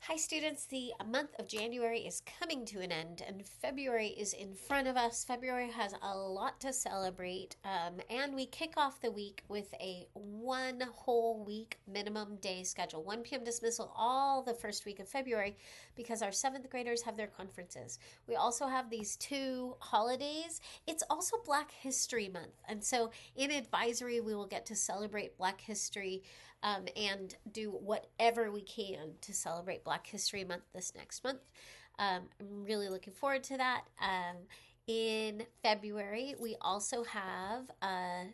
Hi students, the month of January is coming to an end and February is in front of us. February has a lot to celebrate and we kick off the week with a one whole week minimum day schedule. 1 p.m. dismissal all the first week of February because our 7th graders have their conferences. We also have these two holidays. It's also Black History Month, and so in advisory we will get to celebrate Black History and do whatever we can to celebrate Black History Month this next month. I'm really looking forward to that. In February, we also have a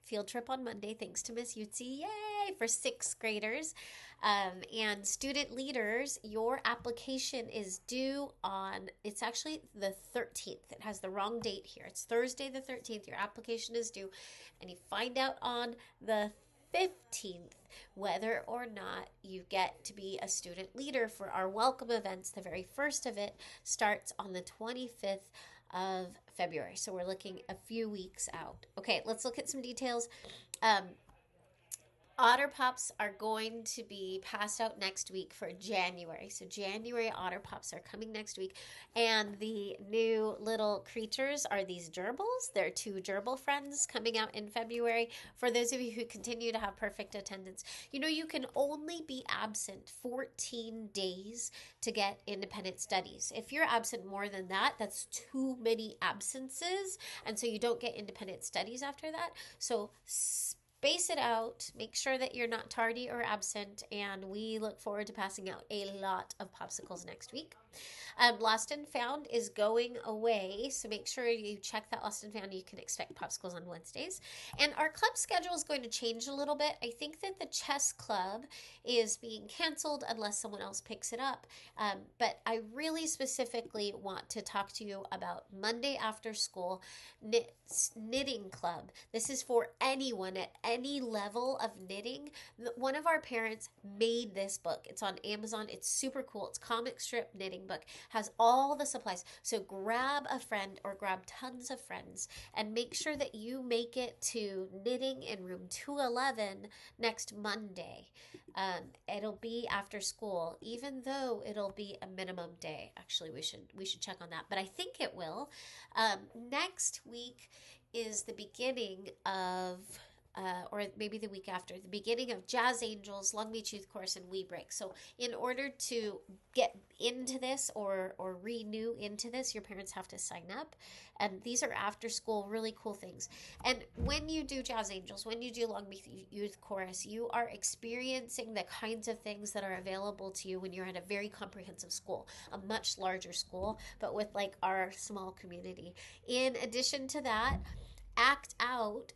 field trip on Monday, thanks to Miss Eutsey. Yay! For 6th graders. And student leaders, your application is due on, it's actually the 13th. It has the wrong date here. It's Thursday the 13th. Your application is due, and you find out on the 15th whether or not you get to be a student leader for our welcome events. The very first of it starts on the 25th of February. So we're looking a few weeks out. Okay, let's look at some details. Otter Pops are going to be passed out next week for January. So January Otter Pops are coming next week. And the new little creatures are these gerbils. They're two gerbil friends coming out in February. For those of you who continue to have perfect attendance, you can only be absent 14 days to get independent studies. If you're absent more than that, that's too many absences. And so you don't get independent studies after that. So space it out, make sure that you're not tardy or absent, and we look forward to passing out a lot of popsicles next week. Lost and Found is going away, so make sure you check that Lost and Found. You can expect popsicles on Wednesdays. And our club schedule is going to change a little bit. I think that the chess club is being canceled unless someone else picks it up. But I really specifically want to talk to you about Monday after school knitting club. This is for anyone at any level of knitting. One of our parents made this book. It's on Amazon. It's super cool. It's comic strip knitting book. Has all the supplies. So grab a friend or grab tons of friends and make sure that you make it to knitting in room 211 next Monday. It'll be after school, even though it'll be a minimum day. Actually, we should check on that, but I think it will. Next week is the beginning of or maybe the week after, the beginning of Jazz Angels, Long Beach Youth Chorus, and We Break. So in order to get into this or renew into this, your parents have to sign up. And these are after school, really cool things. And when you do Jazz Angels, when you do Long Beach Youth Chorus, you are experiencing the kinds of things that are available to you when you're at a very comprehensive school, a much larger school, but with like our small community. In addition to that, Act Out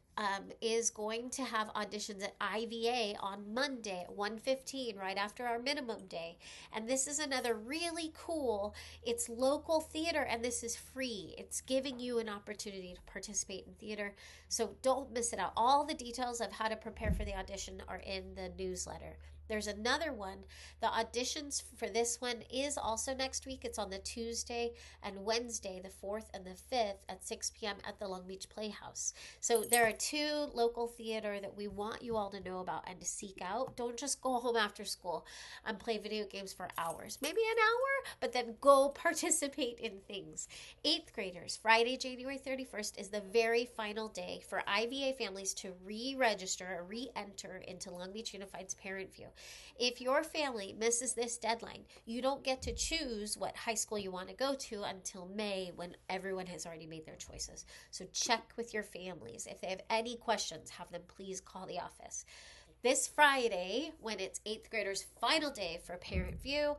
is going to have auditions at IVA on Monday at 1:15, right after our minimum day. And this is another really cool, it's local theater, and this is free. It's giving you an opportunity to participate in theater. So don't miss it out. All the details of how to prepare for the audition are in the newsletter. There's another one. The auditions for this one is also next week. It's on the Tuesday and Wednesday, the 4th and the 5th at 6 p.m. at the Long Beach Playhouse. So there are two local theater that we want you all to know about and to seek out. Don't just go home after school and play video games for hours, maybe an hour, but then go participate in things. 8th graders, Friday, January 31st is the very final day for IVA families to re-register or re-enter into Long Beach Unified's Parent View. If your family misses this deadline, you don't get to choose what high school you want to go to until May, when everyone has already made their choices. So check with your families. If they have any questions, have them please call the office. This Friday, when it's 8th graders' final day for Parent View,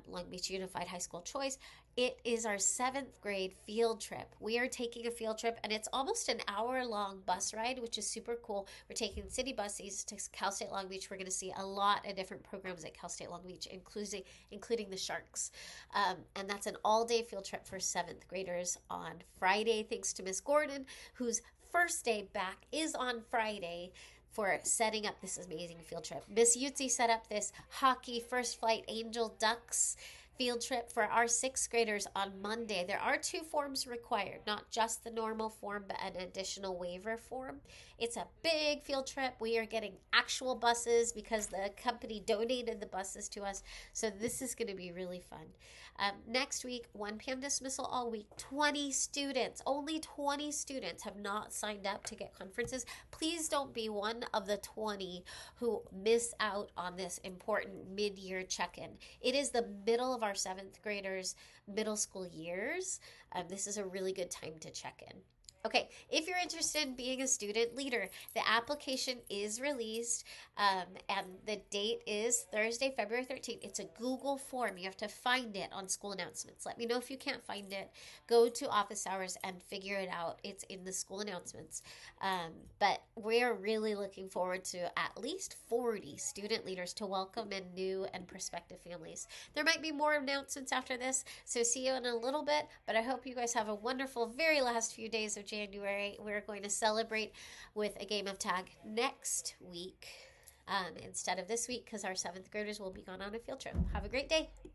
Long Beach Unified High School Choice, it is our 7th grade field trip. We are taking a field trip, and it's almost an hour-long bus ride, which is super cool. We're taking city buses to Cal State Long Beach. We're going to see a lot of different programs at Cal State Long Beach, including the Sharks. And that's an all-day field trip for 7th graders on Friday, thanks to Miss Gordon, whose first day back is on Friday, for setting up this amazing field trip. Miss Eutsey set up this hockey first flight Angel Ducks Field trip for our sixth graders on Monday. There are two forms required, not just the normal form, but an additional waiver form. It's a big field trip. We are getting actual buses because the company donated the buses to us. So this is going to be really fun. Next week, 1 p.m. dismissal all week. 20 students, only 20 students have not signed up to get conferences. Please don't be one of the 20 who miss out on this important mid-year check-in. It is the middle of our seventh graders' middle school years. This is a really good time to check in. Okay, if you're interested in being a student leader, the application is released and the date is Thursday, February 13th. It's a Google form. You have to find it on school announcements. Let me know if you can't find it. Go to office hours and figure it out. It's in the school announcements. But we're really looking forward to at least 40 student leaders to welcome in new and prospective families. There might be more announcements after this, so see you in a little bit. But I hope you guys have a wonderful, very last few days of January. We're going to celebrate with a game of tag next week instead of this week because our seventh graders will be gone on a field trip. Have a great day.